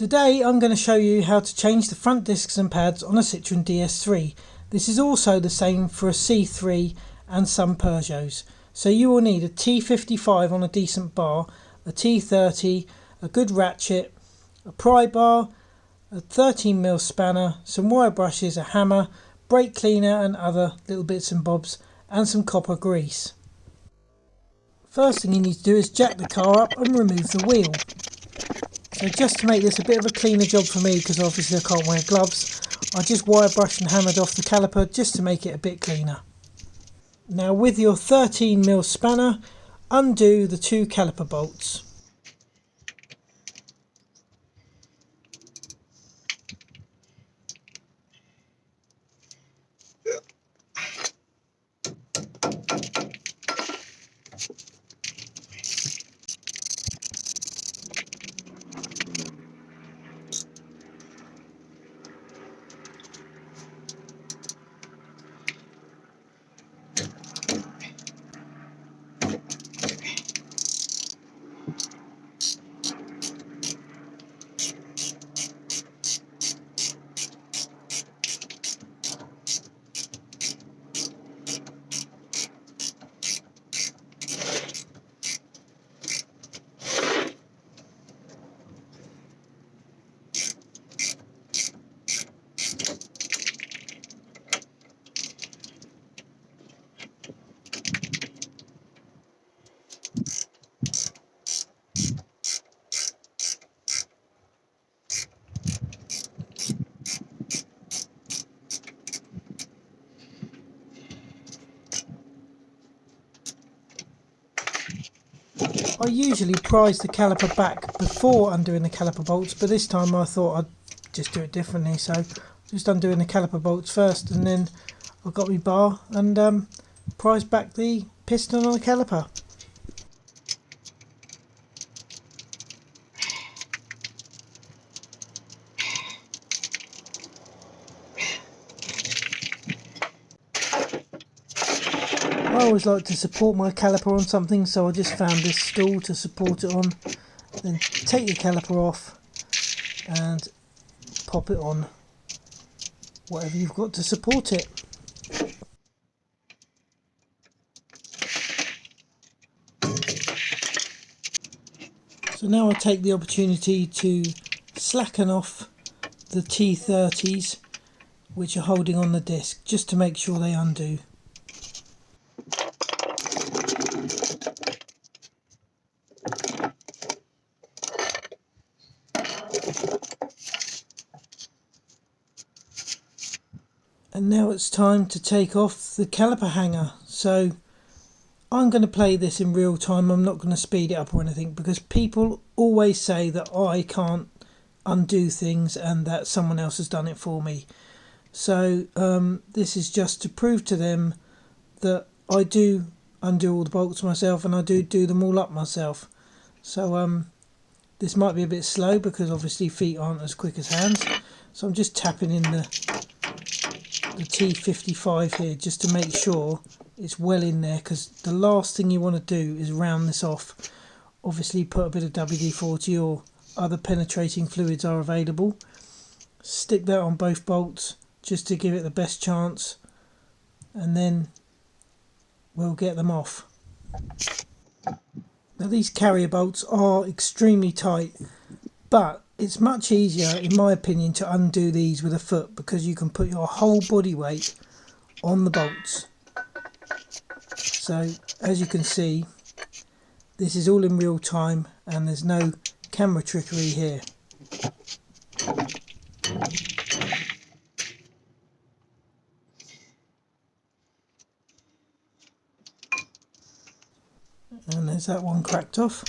Today I'm going to show you how to change the front discs and pads on a Citroen DS3. This is also the same for a C3 and some Peugeots. So you will need a T55 on a decent bar, a T30, a good ratchet, a pry bar, a 13mm spanner, some wire brushes, a hammer, brake cleaner and other little bits and bobs, and some copper grease. First thing you need to do is jack the car up and remove the wheel. So just to make this a bit of a cleaner job for me, because obviously I can't wear gloves, I just wire brushed and hammered off the caliper just to make it a bit cleaner. Now with your 13mm spanner, undo the two caliper bolts. I usually prise the caliper back before undoing the caliper bolts, but this time I thought I'd just do it differently, so just undoing the caliper bolts first, and then I've got my bar and prise back the piston on the caliper. I always like to support my caliper on something, so I just found this stool to support it on. Then take the caliper off and pop it on whatever you've got to support it. So now I take the opportunity to slacken off the T30s which are holding on the disc, just to make sure they undo. And now it's time to take off the caliper hanger. So I'm going to play this in real time. I'm not going to speed it up or anything, because people always say that I can't undo things and that someone else has done it for me. So this is just to prove to them that I do undo all the bolts myself, and I do them all up myself. So this might be a bit slow because obviously feet aren't as quick as hands. So I'm just tapping in the T55 here just to make sure it's well in there, because the last thing you want to do is round this off. Obviously put a bit of WD-40 or other penetrating fluids are available. Stick that on both bolts just to give it the best chance, and then we'll get them off. Now these carrier bolts are extremely tight, but it's much easier in my opinion to undo these with a foot, because you can put your whole body weight on the bolts. So as you can see, this is all in real time and there's no camera trickery here. And there's that one cracked off.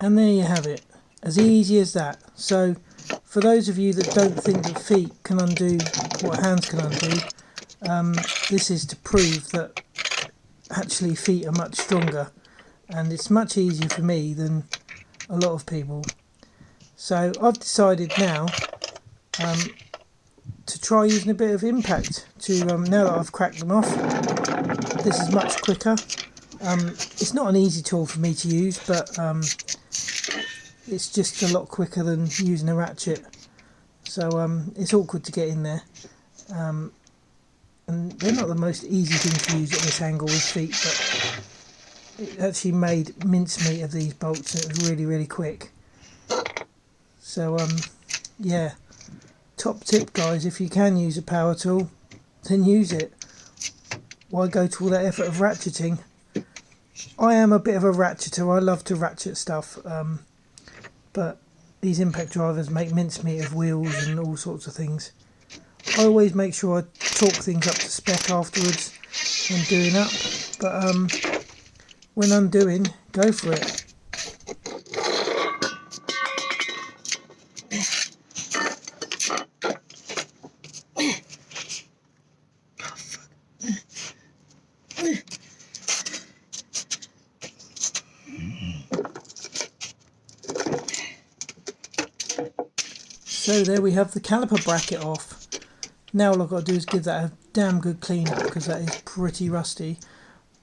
And there you have it, as easy as that. So for those of you that don't think that feet can undo what hands can undo, this is to prove that actually feet are much stronger, and it's much easier for me than a lot of people. So I've decided now to try using a bit of impact to now that I've cracked them off. This is much quicker. It's not an easy tool for me to use, but it's just a lot quicker than using a ratchet. So it's awkward to get in there. And they're not the most easy thing to use at this angle with feet, but it actually made mincemeat of these bolts, and it was really, really quick. So yeah, top tip guys, if you can use a power tool, then use it. Why go to all that effort of ratcheting? I am a bit of a ratcheter, I love to ratchet stuff, but these impact drivers make mincemeat of wheels and all sorts of things. I always make sure I torque things up to spec afterwards when doing up, but when undoing, go for it. So there we have the caliper bracket off. Now all I've got to do is give that a damn good clean up, because that is pretty rusty.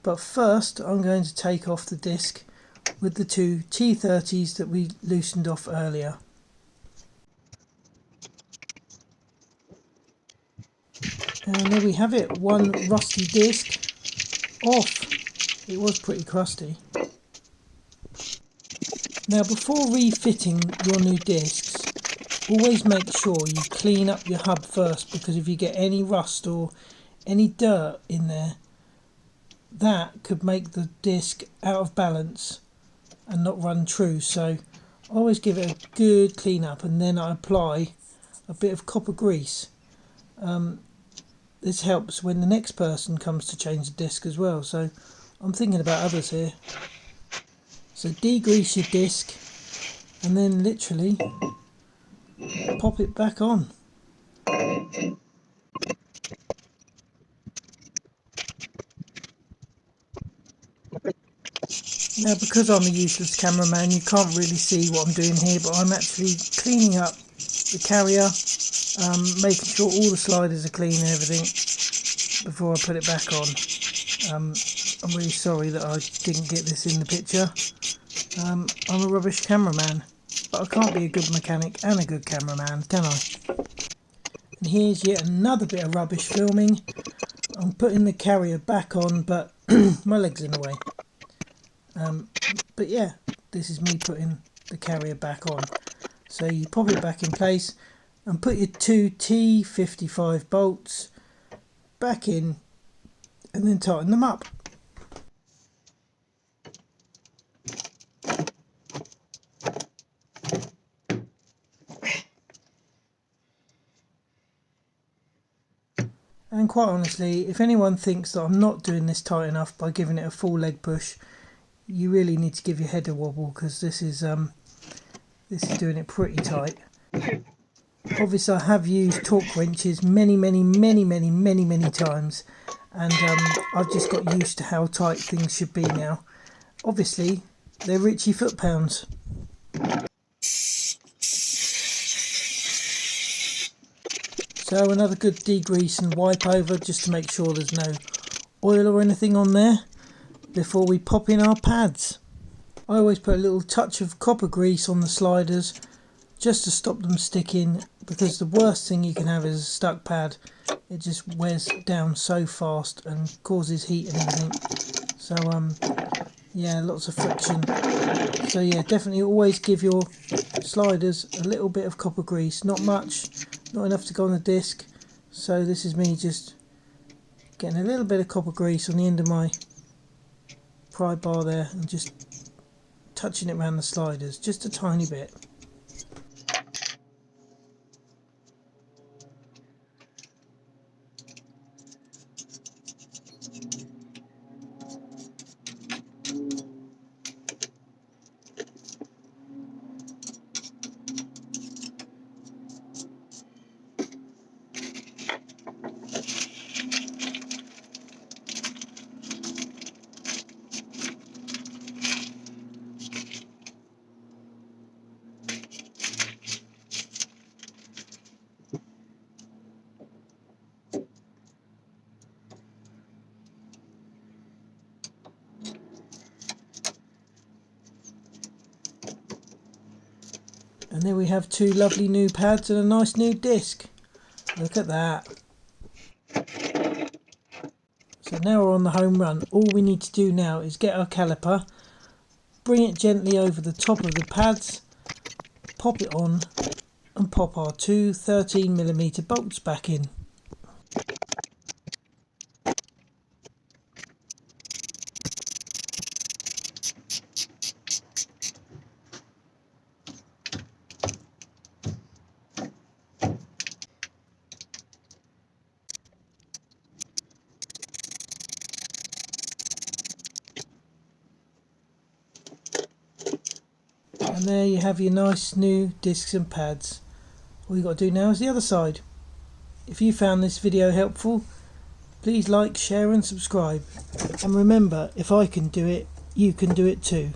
But first I'm going to take off the disc with the two T30s that we loosened off earlier. And there we have it, one rusty disc off. It was pretty crusty. Now before refitting your new discs, always make sure you clean up your hub first, because if you get any rust or any dirt in there, that could make the disc out of balance and not run true. So always give it a good clean up, and then I apply a bit of copper grease. This helps when the next person comes to change the disc as well, so I'm thinking about others here. So degrease your disc and then literally pop it back on. Now because I'm a useless cameraman, you can't really see what I'm doing here, but I'm actually cleaning up the carrier, making sure all the sliders are clean and everything before I put it back on. I'm really sorry that I didn't get this in the picture. I'm a rubbish cameraman, but I can't be a good mechanic and a good cameraman, can I? And here's yet another bit of rubbish filming. I'm putting the carrier back on, but my leg's in the way. But yeah, this is me putting the carrier back on. So you pop it back in place and put your two T55 bolts back in and then tighten them up. And quite honestly, if anyone thinks that I'm not doing this tight enough by giving it a full leg push, you really need to give your head a wobble, because this is doing it pretty tight. Obviously I have used torque wrenches many times, and I've just got used to how tight things should be now. Obviously they're Ritchie foot-pounds. So another good degrease and wipe over just to make sure there's no oil or anything on there before we pop in our pads. I always put a little touch of copper grease on the sliders just to stop them sticking, because the worst thing you can have is a stuck pad. It just wears down so fast and causes heat and everything. So yeah, lots of friction. So yeah, definitely always give your sliders a little bit of copper grease, not much, not enough to go on the disc. So this is me just getting a little bit of copper grease on the end of my pry bar there and just touching it around the sliders, just a tiny bit. And there we have two lovely new pads and a nice new disc. Look at that. So now we're on the home run. All we need to do now is get our caliper, bring it gently over the top of the pads, pop it on and pop our two 13mm bolts back in. And there you have your nice new discs and pads. All you got to do now is the other side. If you found this video helpful, please like, share and subscribe. And remember, if I can do it, you can do it too.